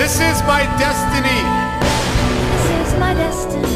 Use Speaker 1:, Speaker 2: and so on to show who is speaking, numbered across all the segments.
Speaker 1: This is my destiny.
Speaker 2: This is my destiny.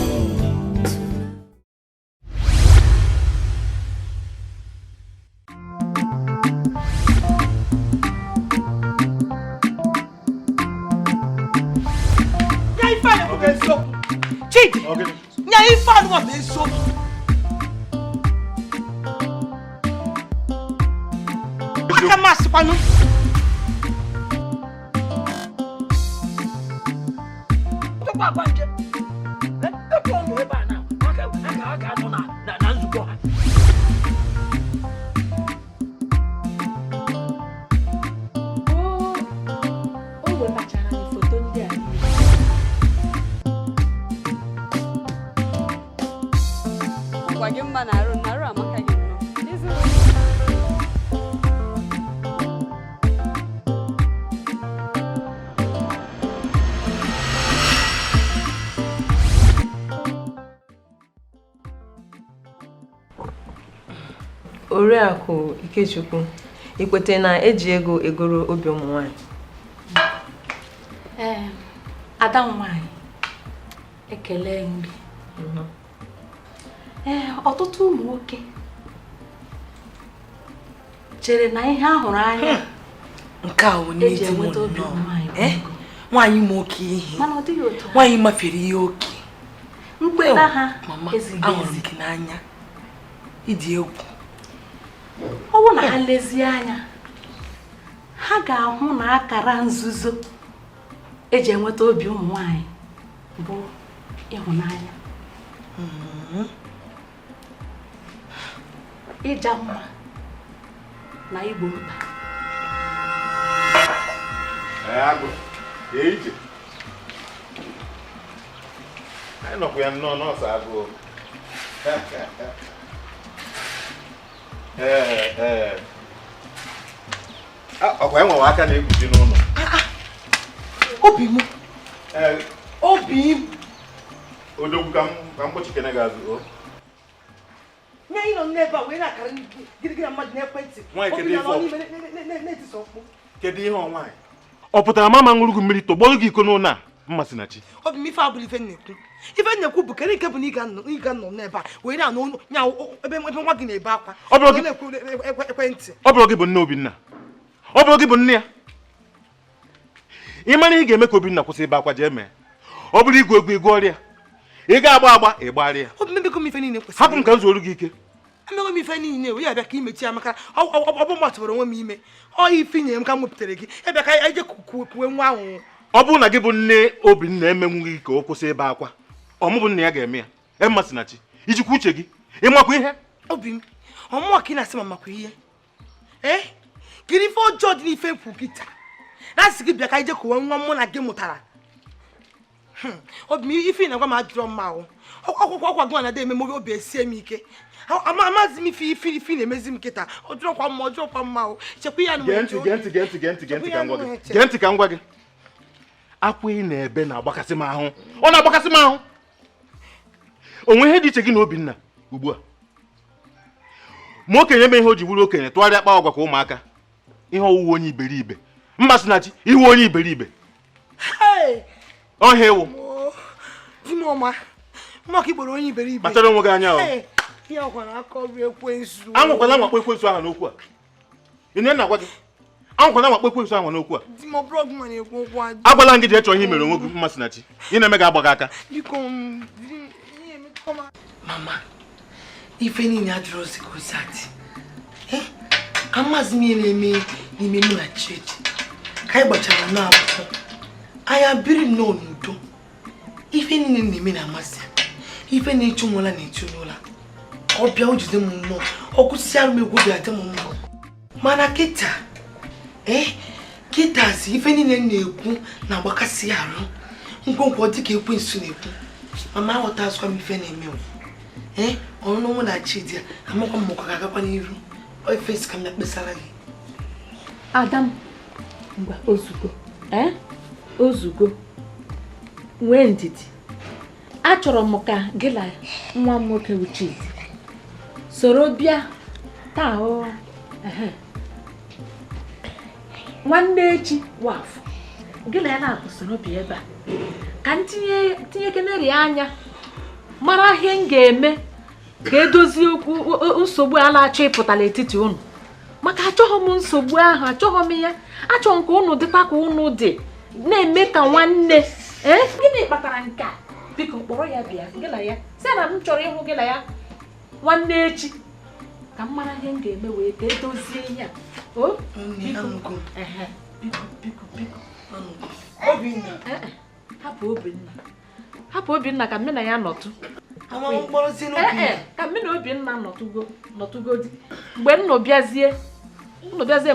Speaker 3: Oriakụ Ikechukwu, ikwete na eji ego egoro obi ụmụ nwanyị.
Speaker 4: Ada nwanyị ekele mbi. Ọtụtụ ụmụ nwoke chere na ihe ahụrụ anya
Speaker 5: nke a wụ n'ezi mụ nwanyị m oke ihe.
Speaker 4: Mana ọ dịghị otu.
Speaker 5: Nwanyị mafere ihe oke.
Speaker 4: Mkpeta ha
Speaker 5: mama
Speaker 4: ezighi
Speaker 5: ahụrụ m gị n'anya. Ịdị egwu.
Speaker 4: Ọ bụ na ha lezie anya ha ga-ahụ na akara nzuzo eji enweta obi ụmụ nwanyị bụ ịhụnanya, ịja mma na igbo mkpa.
Speaker 6: Anyị nọkwa ya nnọọ nọọsụ agụụ. Ọkwa enwewe aka na-ekpuchi n'ụlọ.
Speaker 5: Obi m. Obi m.
Speaker 6: Odogwu ka mgbochi kene ga-azụ.
Speaker 5: Nye anyị nọ n'ebe a wee na-akara gịrịgịrị mmadụ n'ekwentị.
Speaker 6: Nwaanyị kedu ihe
Speaker 5: na-etisa ọkpụ.
Speaker 6: Kedu ihe ọ nwaanyị? Ọ pụtara mama ṅụrụ gị mmiri tọgbọrọ gị iko n'ụlọ a Mmasinachi.
Speaker 5: Obi m ife abụrụ ife nnekwu. Ife nnekwu bụ kere nke bụ na ị ga-anọ n'ebe a wee na-anụ nya ebe nwa gị na-ebe akwa. Ọ bụrụ ekwentị.
Speaker 6: Ọ bụrụ gị bụ nne Obinna. Ọ bụrụ gị bụ nne ya. Ị mara ị ga-eme ka Obinna kwụsị ebe akwa jee mee. Ọ bụrụ igwe egwu igwe ọrịa. Ị ga-agba agba ịgbarị ya.
Speaker 5: Obi m emego m ife niile kwesịrị.
Speaker 6: Hapụ m ka m zuoro gị ike.
Speaker 5: Emego m ife niile wee abịa ka imechi ya maka ọ bụ matụrụ onwe m ime. Ọ ife nyere m ka m wepụtara gị. Ebe ka anyị je kuwe nwa ahụ.
Speaker 6: Ọ bụrụ na gị bụ nne Obinna emenwu gị ka o kwụsị ebe akwa. Ọmụ bụ nna ya ga-eme ya. Mmasinachi, ijikwa uche gị. Ịmakwa ihe?
Speaker 5: Obi m, ọmụwa ka ị na-asị ma makwa ihe. Gịnị ife ọjọọ dị n'ife mkpu gị taa? Na-asị gị bịa ka ije kuwe nwa mụ na gị mụtara. Obi m ife ị na-agwa m adịrọ mma ahụ. Ọkwa gị na-ada eme m obi esie m ike. Amazi m ife na-emezi m kịta. Ọjọọkwa mma ahụ. Chekwa ya
Speaker 6: Gee ntị ka m gwa gị. Akwa ị na-ebe na-agbakasị m ahụ. Ọ na-agbakasị m ahụ. Onwe ihe dị iche gị na Obinna ugbu a. Ma okenye mee ihe o ji bụrụ okenye tụgharịa akpa agwa ka ụmụaka. Ihe ọwụwa onye iberibe. Mmasinachi, ihu onye iberibe. Ọhịa ewu.
Speaker 5: Di m ọma. Mma ka igboro onye iberibe.
Speaker 6: Kpachara onwe gị anya o.
Speaker 5: Ihe ọkwa na-akọ ọrụ ekwensu.
Speaker 6: Anwụkwala nwakpo ekwensu ahụ n'okwu a. Ị na-agwa gị. Anwụkwala nwakpo ekwensu ahụ n'okwu a.
Speaker 5: Di m blọg ma na-ekwu okwu adị.
Speaker 6: Agwala gị jee chọọ ihe mere onwe gị Mmasinachi. Ị na-eme gị agba gị aka.
Speaker 5: Mama, ife niile adịrọ ozi ka ozi adị. Amazi m ihe na-eme n'ime mụ na Chidi. Ka anyị gbachara n'akwụkwọ. Anyị biri nnọọ n'udo. Ife niile na-eme na-amasị. Ife na-echu nwụla na-echu n'ụla. Ọ bịa o jide m nnọọ. Ọ kwụsịara m egwu bịa dị m mma. Mana kịta, kịtazi ife niile na-ekwu na-agbakasị arụ. Nkwonkwo dị ka ekwensu na-ekwu. Mama aghọtazịkwa m ife na-eme o. Ọnụnụ mụ na Chidi amakwa m mụkwa ga-agakwa n'iru. Ife si ka m na-ekpesara gị.
Speaker 4: Adam, mgbe ozugbo nwee ndidi. Achọrọ m ka gị na nwa m nwoke bụ Chidi soro bịa taa nwanne echi wafọ gị na ya na-akwụsịrị obi ebe a ka m tinye keneri anya mara ihe m ga-eme ga-edozi okwu nsogbu a na-achọ ịpụta n'etiti unu maka achọghị m nsogbu ahụ achọghị m ya achọghị m ka unu dịkwa ka unu dị na-eme ka nwanne gịnị kpatara nke a biko kpọrọ ya bịa gị na ya sị na m chọrọ ịhụ gị na ya nwanne echi ka m mara ihe m ga-eme wee ka edozie ihe a biko hapụ Obinna ka mme na ya nọtụ ka mme na Obinna nọtụgodi mgbe nnụ bịazie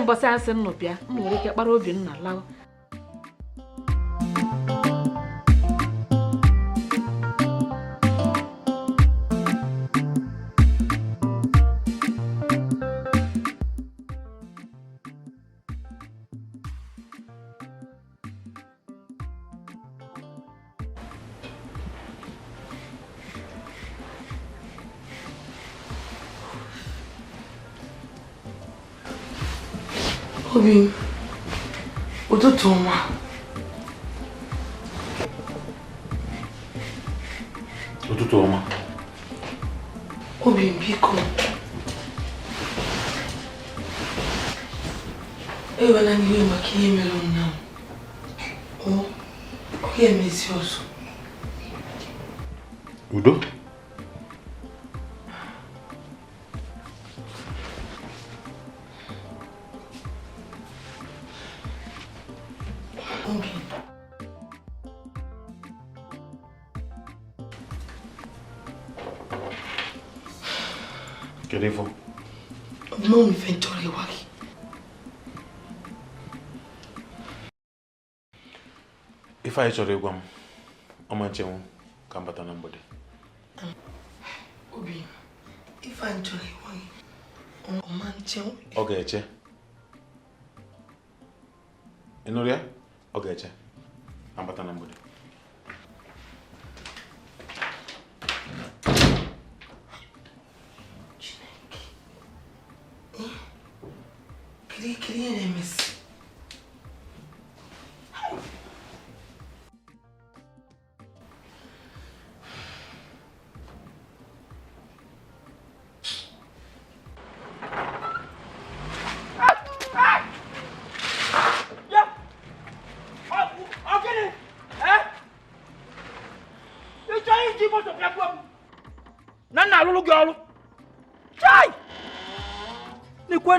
Speaker 4: mbọsị asị nnụ bịa m nwere ike kpara Obinna lawa
Speaker 5: Obi, ụtụtụ ọma.
Speaker 6: Ụtụtụ ọma.
Speaker 5: Obi, biko. Ewela n'iwe maka ihe mere ụnyaahụ. Ọ ga-emezi ọzọ.
Speaker 6: Udo? Quer ir?
Speaker 5: Não me vem chorando aqui.
Speaker 6: If I chọrọ ịgwa m, ọ ma nchenwu ka m bata na mgbede.
Speaker 5: Obi, if I chọrọ ịgwa gị, ọ ma nchenwu.
Speaker 6: Ọ ga-eche. Ị nụrụ ya? Ọ ga-eche. Ka m bata na mgbede.
Speaker 5: Queria Nemes.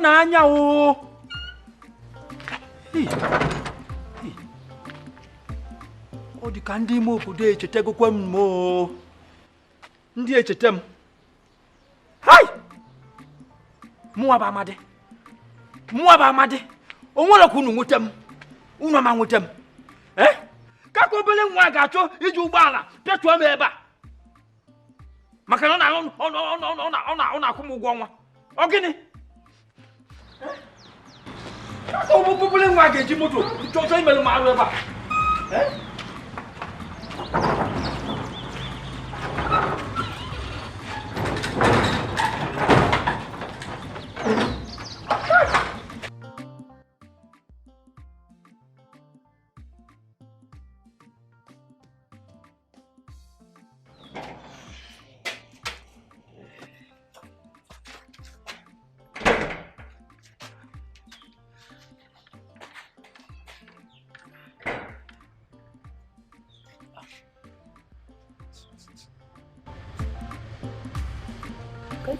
Speaker 1: Na anya o ọ dị ka ndị ime obodo echetegokwa m o ndị echete m hai mụwa bụ amadi o nwere ka unu nweta m unu ama nweta m ka ka obere nwa ga-achọ iji ụgbọala pịatuo m ebe a maka na ọ na-akwụ m ụgwọ ọnwa ọ gịnị Popule nwa ga-eji moto chọchọ imerụ m arụ ebe a.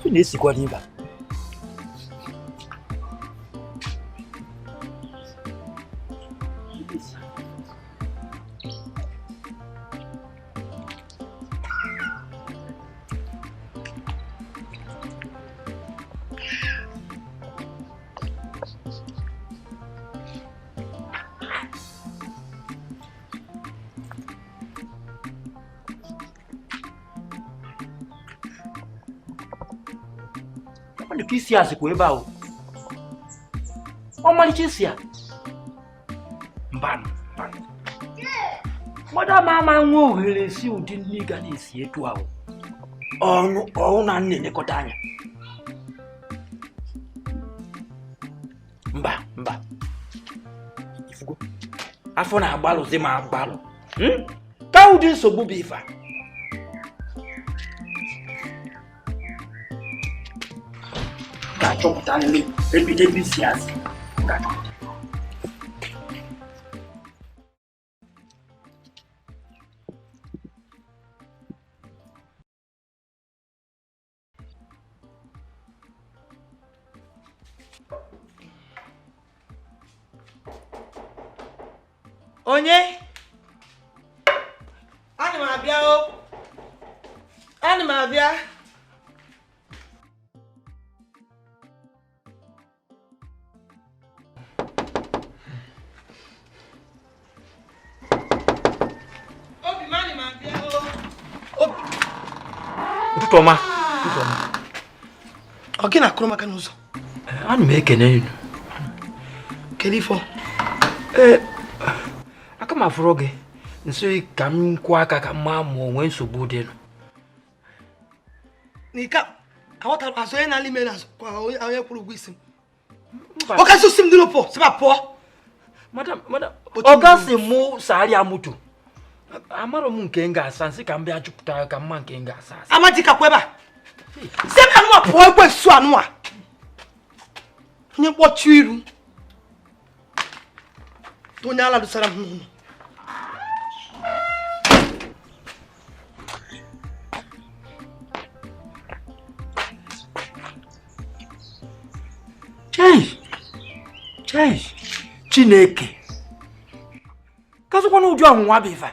Speaker 1: Ife na-esikwa n'ịba ka isi asịkwa ebe ahụ ọmalịcha isi a mbanụ mmadụ ama nwe ohere si ụdị nne ga na-esi etu ahụ ọnụ na nne elekọta anya mba ifugo afọ na-agbalụzi ma agbalụ ka ụdị nsogbu bụ ife a. Ga-achọpụtarịrị ebe isi asị.
Speaker 5: Onye? Ana m abịa o. Ana m abịa. Obi m ana m abịa o. Obi.
Speaker 1: Ụtụtụ ọma.
Speaker 5: Ọ gị na-akụrụ maka n'ụzọ?
Speaker 1: Ana m ekene unu.
Speaker 5: Kedu ifo?
Speaker 1: Aka m afụrụ gị nso ka m kwụọ aka ka mma ma onwe nsogbu dị.
Speaker 5: Nika, aghọtara azụ onye na-alị ime n'azụ kwa onye kwụrụ ụgwọ isi m. Ọ kasị osi m dị n'ụpọ, sịba pụọ.
Speaker 1: Madam, ọ gasị mụ sagharịa moto. Amara m nke m ga-asa nsị ka m bịa jupụta ka mma nke m ga-asa.
Speaker 5: Amaji kakwa ebe a. Sị m anụwa pụọ ekwe nsu anụwa. Onye mkpọchi iru. Onye ala dosara m n'ụlọ.
Speaker 1: Chei, Chineke. Kasịkwana ụdị ọnwụnwa bụ ife.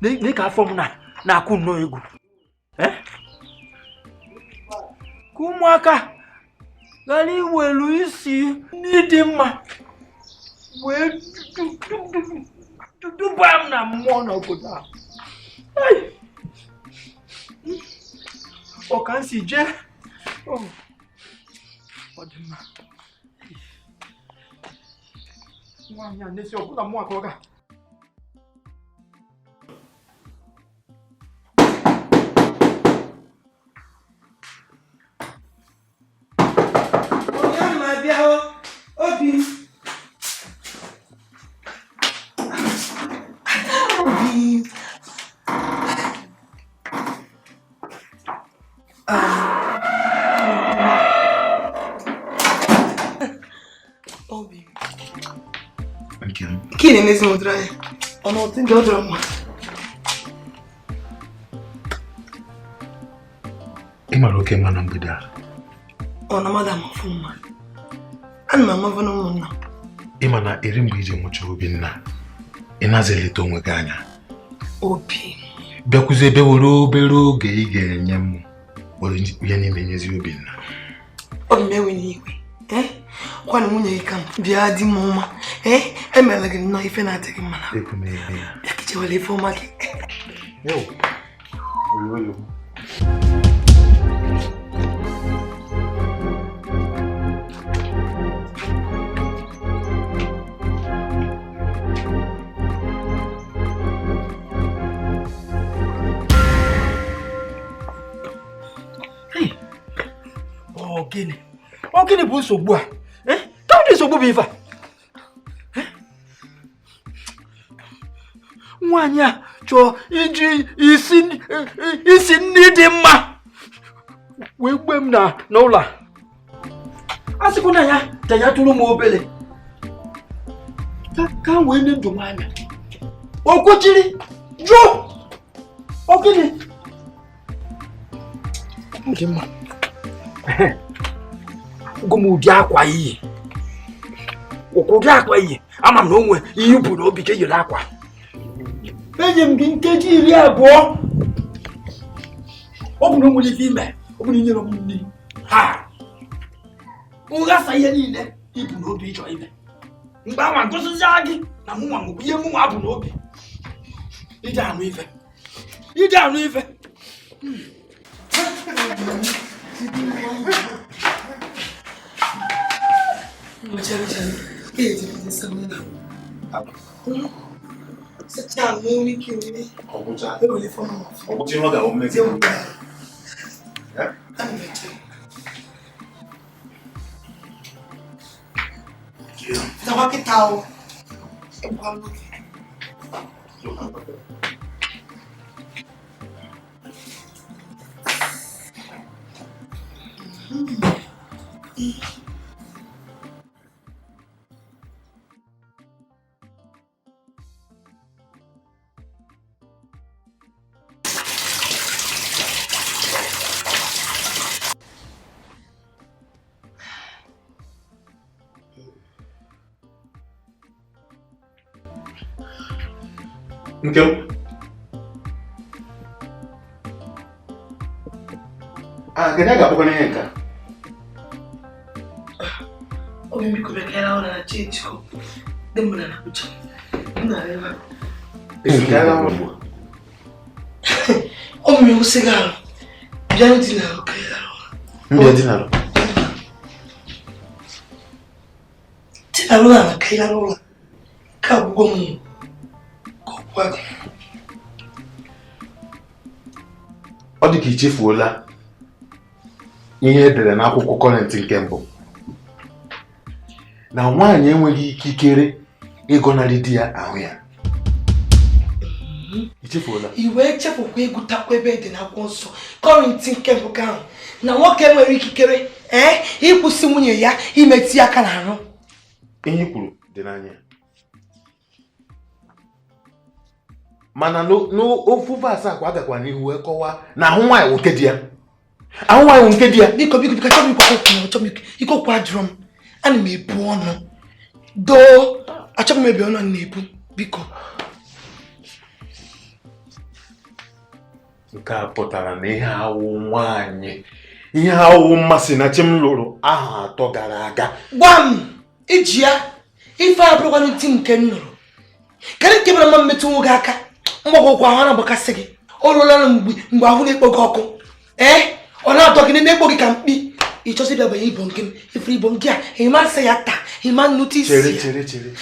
Speaker 1: Lee ka afọ m na-akụ nnọọ egwu. Ka ụmụaka gara iwelu isi n'ịdị mma wee duba m na mmụọ n'obodo a. Ọ ka m si jee. Ọ dị mma. Nwaanyị a na-esi ọbụla mmụọ aka ọ ga.
Speaker 5: Kini nezi mudraya. Ono tinga drama.
Speaker 6: Imara oke mana mgbida.
Speaker 5: Ona madam fuma. Ana mama vana muna.
Speaker 6: Imana eri mgbe ije mụcha Obinna. Ịnazelite onwe gị anya.
Speaker 5: Obi.
Speaker 6: Bịakwuzie ebe were obere oge ị ga-enye m onye niile nyezi Obinna.
Speaker 5: Obi mewe n'iwe. Kwani nwunye gị ka bịa di m ọma. Emela gị nnọọ ife na-adịghị mma na.
Speaker 6: Ekwumeme.
Speaker 5: Bịa kichewele ife ọma gị.
Speaker 6: Oyo.
Speaker 1: Gịnị bụ nsogbu a? Ka ụdị nsogbu bụ ife a? Nwaanyị a chọọ iji isi nri dị mma wee gbe m n'ụlọ a. A sịkwa na ya tụrụ m obele ka wee nye ndụ nwaanyị. O kwuchiri jụụ. Ọ gịnị? Ọ dị mma. Ụdị akwa iyi. Ụdị akwa iyi. Ama m na onwe ihe bụ n'obi ka eyiri akwa. Enye m gị nkeji 20. Ọ bụ na onwere ife ime. Ọ bụ na inyere m mmiri. Ha! Ụghasa ihe niile ibu n'obi ịchọ ime. Mgbe anwa ngosịzi gị na mụnwa bụ ihe mụnwa bụ n'obi. Ide anụ ife.
Speaker 5: Bakitao.
Speaker 6: Nkem. Kena agapokana yenka.
Speaker 5: Mimi kubekela ona na chichiko. Dembona na kucha. Ndaleva.
Speaker 6: Esikala mbo.
Speaker 5: Mimi usigalo. Byani dinalo kaya.
Speaker 6: Mbi dinalo.
Speaker 5: Dinalo na kaya lola. Ka bugomu. Kokwa.
Speaker 6: Ọ dị ka ichefuola ihe edere n'akwụkwọ Kọrịnt nke mbụ na nwaanyị enweghị ikikere ịgọnarị di ya ahụ ya. Ichefuola.
Speaker 5: Iwe chefukwa ịgụtakwa ebe dị n'akwụkwọ nsọ Kọrịnt nke mbụ ahụ na nwoke nwere ikikere ịkwụsị nwunye ya imetụ aka n'ahụ.
Speaker 6: Ihe kwuru dị n'anya. Mana n'ofu verse akwa agakwa n'ihu wee kọwaa na ahụ nwaanyị nwoke di ya. Ahụ nwaanyị nwoke di ya.
Speaker 5: Biko chọrọ ikwu okwu chọrọ iko okwu ajụrụ m. Ana m ebu ọnụ. Doo achọghị m ebe ọnụ na-ebu biko.
Speaker 6: Nke a pụtara na ihe awụ nwaanyị, ihe awụ Mmasinachi m lụrụ aha 3 gara aga.
Speaker 5: Gwa m iji ya ife abụrụkwanụ ntị nke m nụrụ. Kedu nke mere mma mmetụ nwoke aka mgbagwokwa ahụ na-agbakasị gị o ruola mgbe ahụ na-ekpo gị ọkụ ọ na-atọ gị na-ekpo gị ka mkpi ịchọsị bịa banye ibon gị ifere ibon gị a ịma nsị ya taa ịma nnụtụ isi ya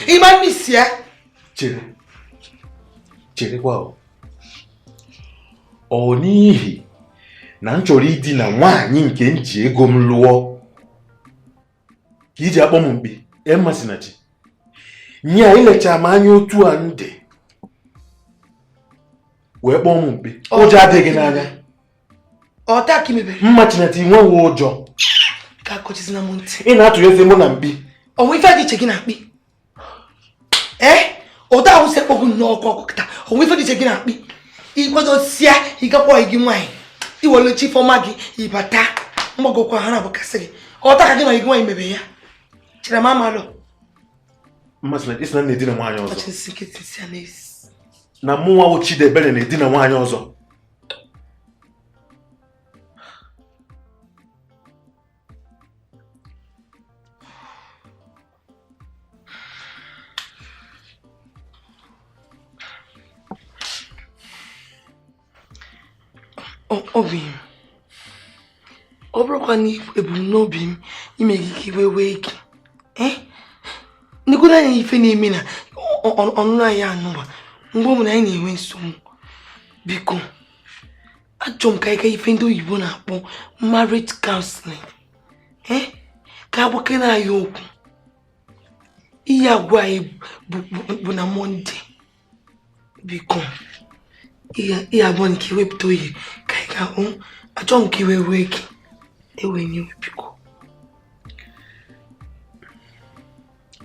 Speaker 5: ịma nnu isi ya
Speaker 6: chere kwa ọ n'ihi na m chọrọ idina nwaanyị nke m ji ego m lụọ ka iji akpọ m mkpi Mmasinachi nye a ilecha m anya otu a ndị wee kpọọ m mkpi ụjọ adịghị n'anya
Speaker 5: ọta ka imebere
Speaker 6: Mmasinachi nwewe ụjọ
Speaker 5: ka akọchizina m ntị
Speaker 6: ị na-atụnyezi mụ na mkpi
Speaker 5: ọnwa ife dị iche gị na mkpi ụda ahụ sekpọgụ n'ọkụ ọkụkịta ọnwa ife dị iche gị na mkpi ikwedosia ịgakwa gị nwaanyị iwelechi ifeọma gị ịbata mgbagokwa ha na-agbakasị gị ọta ka gị na gị nwaanyị mebe ya chere m amalụ
Speaker 6: Mmasinachi isi na na-edina nwaanyị ọzọ na mụ nwa wụ Chidebere na-edina nwaanyị ọzọ.
Speaker 5: Obi m ọ bụrụkwa na ebumnobi m ime gị ka iwe wee gị n'igwere anya ife na-eme na ọnụnụ anyị anụba mgbe ọ bụ na anyị na-enwe nsogbu biko achọ m ka anyị gaa ife ndị oyibo na-akpọ marriage counseling ka agbakere anyị okwu ihe agwa anyị bụ na Mọnde biko ihe abụọ nke wepụta oyi ka anyị ga-ahụ achọ m ka iwe wee gị ewe nye biko.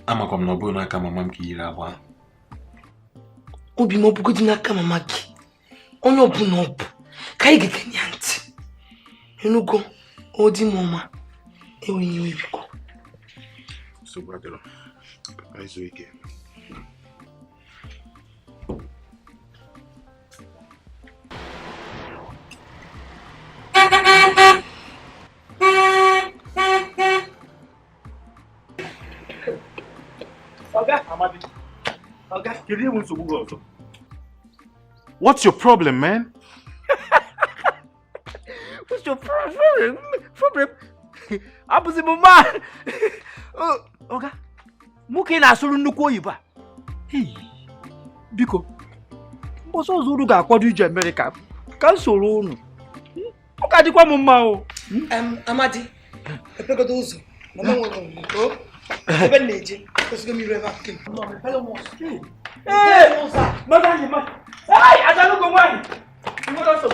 Speaker 6: Amakwa m na ọ bụrụ n'aka mama m ka yiri agba.
Speaker 5: Obi m ọbụgodị n'aka mama gị onye ọbụla ọ bụ ka anyị ga-ekenye ya ntị enugo odi m ọma enweghị iwe biko.
Speaker 6: Nsogbu adịrọ ka izu ike. What's your problem, man?
Speaker 1: What's your problem? Abụzi m ma. Oga, nwoke na-asụrụ nnukwu oyibo a. Biko, mbọsọ ọzọ unu ga-akwado ije Amerịka ka m soro unu. Ọ ka dịkwa m mma o.
Speaker 5: Amadi, epegodo ụzọ. Mama nwere Ebe neje. Because you me river king.
Speaker 1: No, me fellow mo. Hey, madam, you man. Hey, I don't go wine. You want also?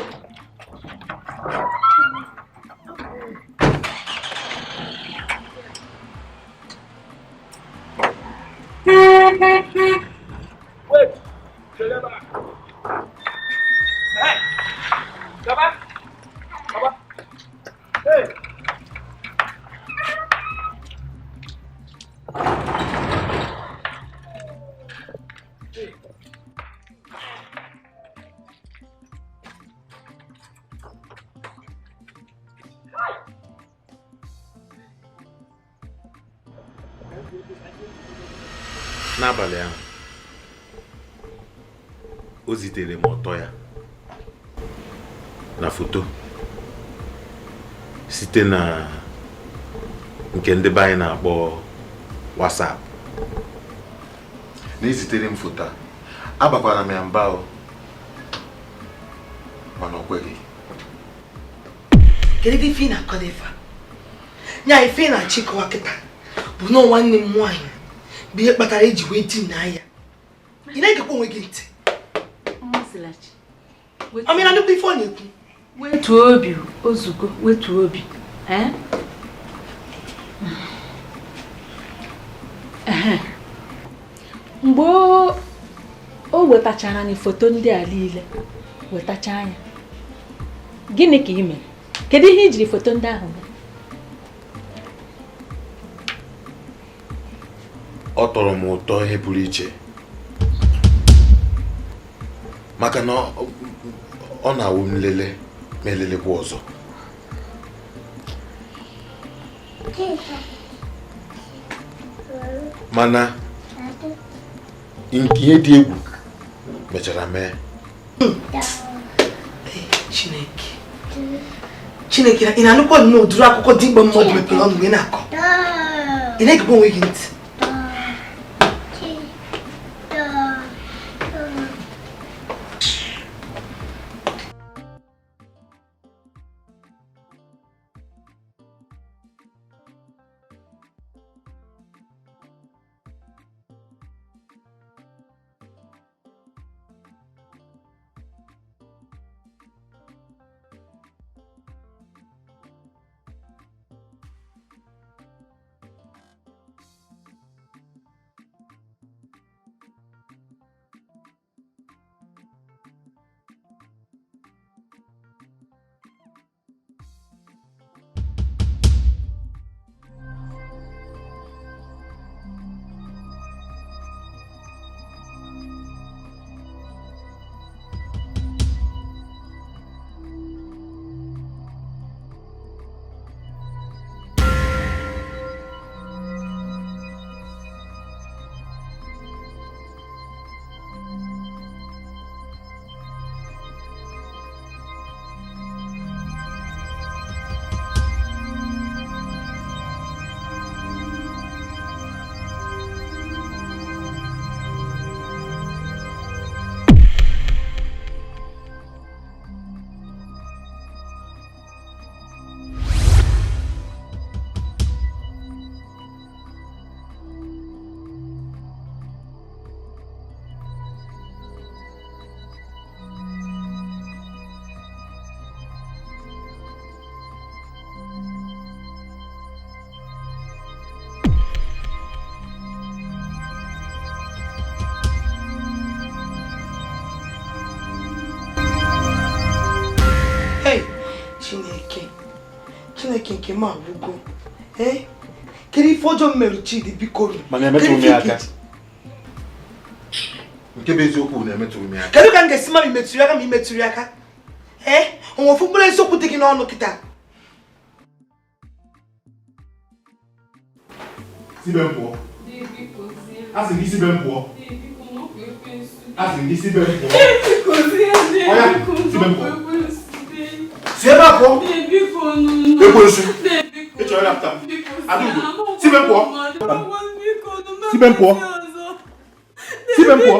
Speaker 1: Wait. Come back. Hey. Come back. Come back. Hey.
Speaker 6: N'abalị ahụ o zitere m ọtọ ya na foto site na nke ndị be anyị na-akpọ WhatsApp. Na ezitere m foto a abakwara m ya mba o mana ọ kweghị.
Speaker 5: Kedu ife na kodefa? Nya ife na chikowa kita bụ no nwanne m nwanyị bụ ihe kpatara eji wee di na ya. Ị na-egekwa onwe gị ntị.
Speaker 4: Mmasinachi.
Speaker 5: Amina nnukwu ife ọ na-ekwu.
Speaker 4: Wetu obi ozugbo, wetu obi. Mgbe o wetachara anyị foto ndị a niile, wetacha anya. Gịnị ka ị mere? Kedu ihe ijiri foto ndị ahụ mee?
Speaker 6: Ọ tọrọ m ụtọ ihe pụrụ iche maka na ọ na-awụ m lele ma elelekwa ọzọ. Mana ihe dị egwu mechara mee.
Speaker 5: Chineke ị na-anụkwa nnọọ ụdịrị akụkọ dị mkpa mmadụ mepere ọnụ mgbe na-akọ. Ị na-egekwa onwe gị ntị. Chineke nke ma agwụgo. Kedu ife ọjọọ mmerụ Chidi biko ru?
Speaker 6: Mana emetụrụ m ya aka. Nke bụ eziokwu na emetụrụ m ya aka.
Speaker 5: Kedu ka m ga-esi ma imetụrụ ya aka ma imetụrụ ya aka? Onwe ofu mkpụrụ eziokwu dị gị n'ọnụ kịta.
Speaker 6: Sibe mpụọ. Asị gị sibe mpụọ. Asị gị sibe mpụọ. Oya, sibe mpụọ. Sibe mpụọ. Ekwensu. Ị chọrọ ịrapụta m. Adaugo, sibe mpụọ. Sibe mpụọ. Sibe mpụọ.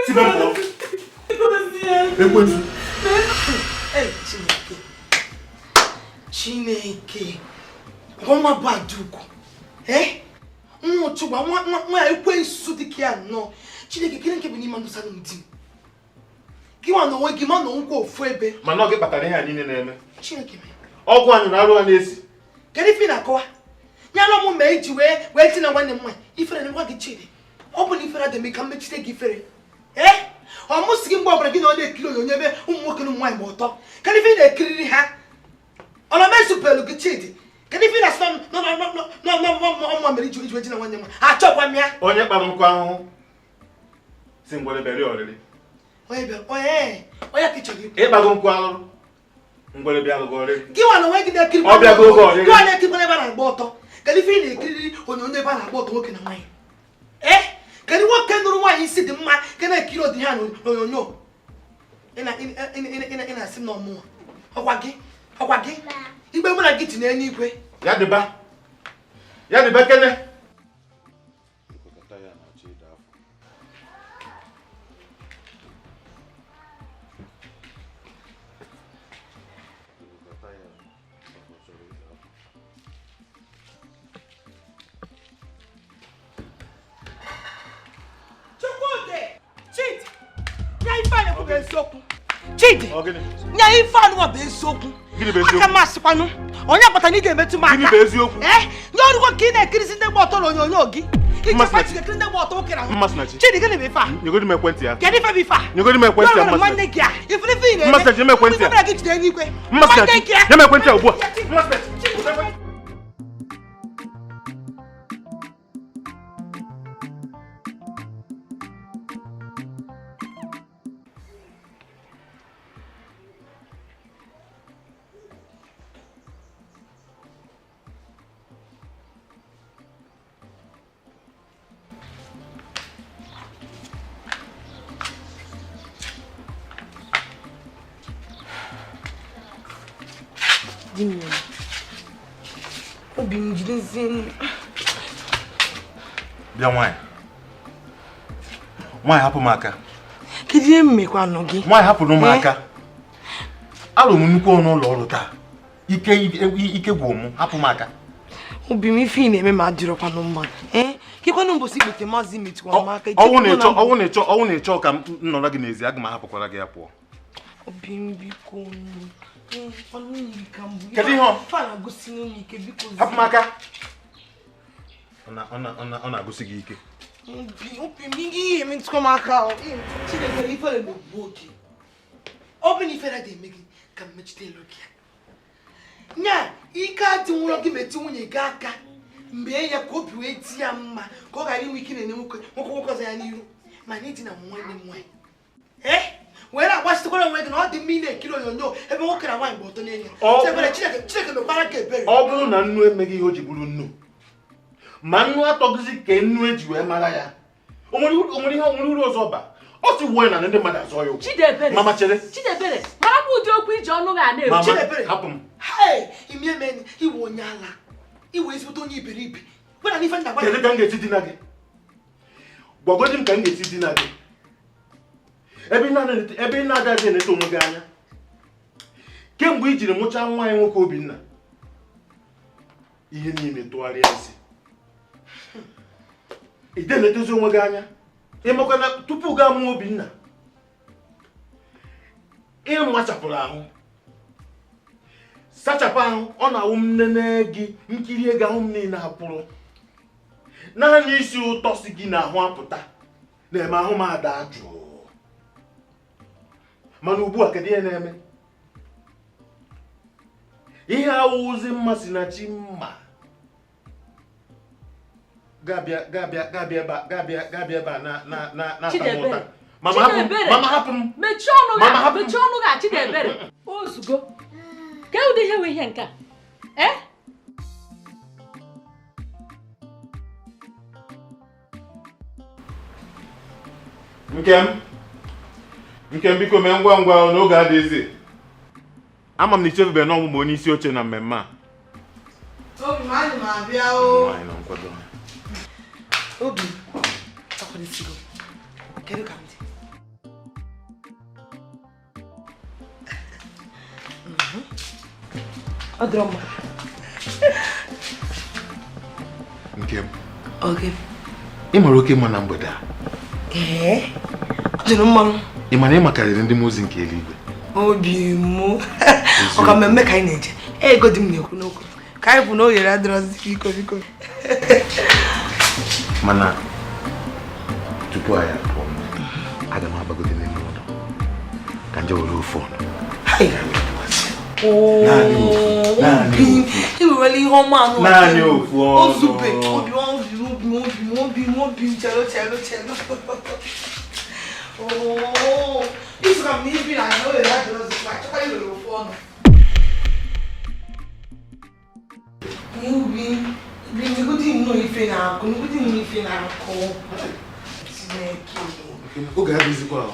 Speaker 6: Sibe mpụọ. Ekwensu.
Speaker 5: Chineke. Nwa baduko. Nwa chugba nwa ekwensu dike ya no. Chineke kire nke bi n'ime ndụ sanu ndim. Gị nwa no we gị ma no nkwa ofu ebe.
Speaker 6: Mana ọ gị kpatara ihe anyị na-eme.
Speaker 5: Chineke me.
Speaker 6: Ọgwụ anyị na-arụ a na-esi.
Speaker 5: Kedu ife na-akọwa? Nyalo mu me iji wee tina nwanne m nwa. Ifere ne ngwa gị chidi. Ọ bụ na ifere ademe ka mmechite gị ifere. Ọ mụsị gị mgbe ọbụla gị na ọ na-ekiri onye ebe ụmụ nwoke na ụmụ nwaanyị ma ụtọ. Kedu ife na-ekiriri ha? Ọ na mesupelu gị chidi. Kedu ife na-asị no mere iji wee tina nwanne m nwa. Achọkwa m ya.
Speaker 6: Onye kpara nkụ ahụhụ si ngwere bịara ọrịrị.
Speaker 5: Onye ka ị chọrọ ikwu.
Speaker 6: Ịkpago nkụ ahụhụ ngwere bịara gị ọrịrị.
Speaker 5: Gị nwa na onwe gị na-ekiri
Speaker 6: Ọ bịago oge ọrịrị.
Speaker 5: Gị nwa na-ekiri ebe a na-agba ọtọ. Kedu ife ị na-ekiriri onye ebe a na-agba ọtọ nwoke na nwaanyị? Kedu nwoke nụrụ nwaanyị isi dị mma ka na-ekiri odi ha n'onyonyo? Ị na-asị m na ọmụnwa. Ọkwa gị igbe mụ na gị tinye n'igwe.
Speaker 6: Ya dịba kene.
Speaker 5: Chidi, nya ife anụ bụ eziokwu. Aka masị kwanu. Onye akpata na ị ga-emetụ m aka.
Speaker 6: Gịnị bụ eziokwu?
Speaker 5: Nye ọrụgwọ ka ị na-ekirisi ndị gba ọtọ n'onyonyo gị.
Speaker 6: Mmasinachi.
Speaker 5: Ị ndị gba ọtọ nwoke na
Speaker 6: Mmasinachi.
Speaker 5: Chidi, gịnị bụ ife a?
Speaker 6: Nyegodi m ekwentị ya.
Speaker 5: Kedu ife bụ ife a?
Speaker 6: Nyegodi m ekwentị ya,
Speaker 5: Mmasinachi.
Speaker 6: Mmasinachi.
Speaker 5: Gị a. Ife ị na-eme.
Speaker 6: Mmasinachi, nye m ekwentị ya.
Speaker 5: Gị jide n'igwe.
Speaker 6: Mmasinachi, nye m ekwentị ya ugbu a. Mmasinachi.
Speaker 5: Obi m jirizie.
Speaker 6: Bịa nwaanyị. Nwaanyị hapụ m aka.
Speaker 5: Kedu ihe mmekwa nọ gị?
Speaker 6: Nwaanyị hapụrụ m aka. Alụ m nnukwu ọnụ ụlọ ọrụ taa. Ike gwụ m, hapụ m aka.
Speaker 5: Obi m ife ị na-eme ma adịrọkwanụ mma. Kekwanụ mbọsị ikpete maazị metụkwa m aka.
Speaker 6: Ọnwụ na-echọ ka m nọrọ gị n'ezi, aga m ahapụkwara gị ya pụọ.
Speaker 5: Obi m biko
Speaker 6: Kedu ihe ọ? Hapụ m aka. Ọ na-agụsị gị ike.
Speaker 5: Obi m ihe metụkwa m aka. Chineke ifere na-egbu oge. Ọ bụ na ifere ga-eme gị ka m mechite elu gị. Nya ike adị nwụrọ gị metụ nwunye gị aka mgbe ya ka obi wee ti ya mma ka ọ ghara inwe ike na-enye nwoke ọzọ ya n'iru ma na ịdị na nwanne m nwaanyị. Wee na-agbachitekwara onwe gị na ọ dị mma ị na-ekiri onyonyo ebe nwoke na nwaanyị bụ ọtọ n'enye. Chineke mekwara ka ebere.
Speaker 6: Ọ bụrụ na nnu emeghị ihe o ji bụrụ nnu, ma nnu atọghịzi ka nnu eji wee mara ya, o nwere uru ọzọ ba. Ọ sị wuo na ndị mmadụ azọ ya okwu. Mama chere.
Speaker 4: Chidebere, mara bụ ụdị okwu iji ọnụ ga na-ekwu.
Speaker 5: Chidebere,
Speaker 6: hapụ m.
Speaker 5: Ime emeni iwe onye ala, iwe ezigbote onye iberibe. Gwara n'ife nna gwa.
Speaker 6: Kedu ka m ga-esi dina gị? Gwagodi m ka m ga-esi dina gị. Ebe ị na-agaghị eneta onwe gị anya. Kemgbe i jiri mụchaa nwa anyị nwoke Obinna, ihe niile tụgharịa isi. Ị na-etezi onwe gị anya. Ịmakwa na tupu gaa mụọ Obinna, ị machapụrụ ahụ, sachapụ ahụ, ọ na-awụ m nene gị, nkiri ego ahụ m niile hapụrụ. Naanị isi ụtọ si gị n'ahụ apụta na-eme ahụ m ada jụụ. Mana ugbu a kedu ihe na-eme? Ihe awụzi Mmasinachi mma. Gabia ebe a na
Speaker 4: Chidebere.
Speaker 6: Mama hapụ m.
Speaker 4: Mechie ọnụ ga Chidebere. Ozugbo. Ka ụdị ihe nwe ihe nke a?
Speaker 6: Nkem biko mee ngwa ngwa n'oge adịghịzi. Ama m na ichebebe na ọmụmụ onye isi oche na mmemme a.
Speaker 5: Obi m anyị ma abịa o.
Speaker 6: Nwaanyị na nkwado.
Speaker 5: Obi, akwadesigo. Kedu ka m dị? Ọ dịrọ mma.
Speaker 6: Nkem.
Speaker 5: Okay.
Speaker 6: Ị mara oke mma na mgbede a.
Speaker 5: Ọ dị mmanụ.
Speaker 6: Ị mana ị makarịrị ndị mmụọ ozi nke eluigwe.
Speaker 5: Obi mụ. Ọ ka mmemme ka anyị na-eje. Ego di m na-ekwu n'okwu. Ka anyị bụ na o yere adịrọzi biko.
Speaker 6: Mana tupu anyị apụọ, aga m abagote n'ime ụlọ ka nje were ofe ọnụ.
Speaker 5: Ị nwere ihe ọma anụ
Speaker 6: naanị ofu ọnụ.
Speaker 5: Ozube obi chelo. Isso ka m ibi na o yere adịrọzi kwa chọkwa iwere ofu ọnụ.
Speaker 6: Oge adịzikwa ahụ.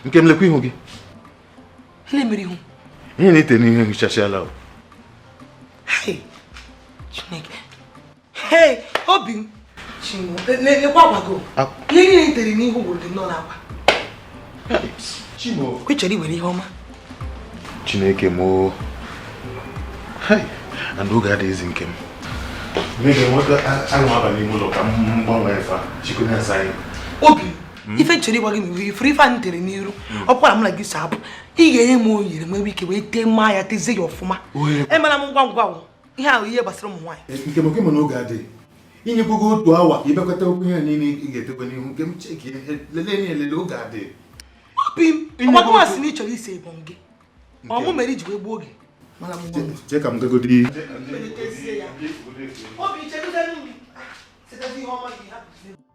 Speaker 6: Nke m lekwa ihu gị.
Speaker 5: Hele mere ihu.
Speaker 6: Ihe na-ete n'ihe hichasịala.
Speaker 5: Chineke. Obi m. Lekwa agwago. Ihe niile tere n'ihu bụ dị nọ n'akwa.
Speaker 6: Chimo.
Speaker 5: Kwechọrọ iwere ihe ọma.
Speaker 6: Chineke mo. And oge adịghịzi nke m. Mmega enweta aga m aba n'ime ụlọ ka m gbanwee efe chikone asa anyị.
Speaker 5: Obi, ife chọrọ ịgwa gị na ifuru ife anyị tere n'iru ọkwara m na gị so abụ ị ga-enye m oyiri nwee ike wee tee mma ya tezie ya ọfụma. Emela m ngwa ihe ahụ ihe gbasara ụmụ nwaanyị.
Speaker 6: Nke m oke mana oge adịghị. Inyekwago otu awa ịbịakwata okwu ihe niile ị ga-etekwa n'ihu nke m cheki lelee oge adịghị.
Speaker 5: Obi m, ọgbakọ masị na ị chọrọ ise ịbọ gị. Ọmụ mere iji wee gbuo oge.
Speaker 6: Jee ka m gagodi.
Speaker 5: Obi, chegodere m. Site ihe ọma gị hapụ.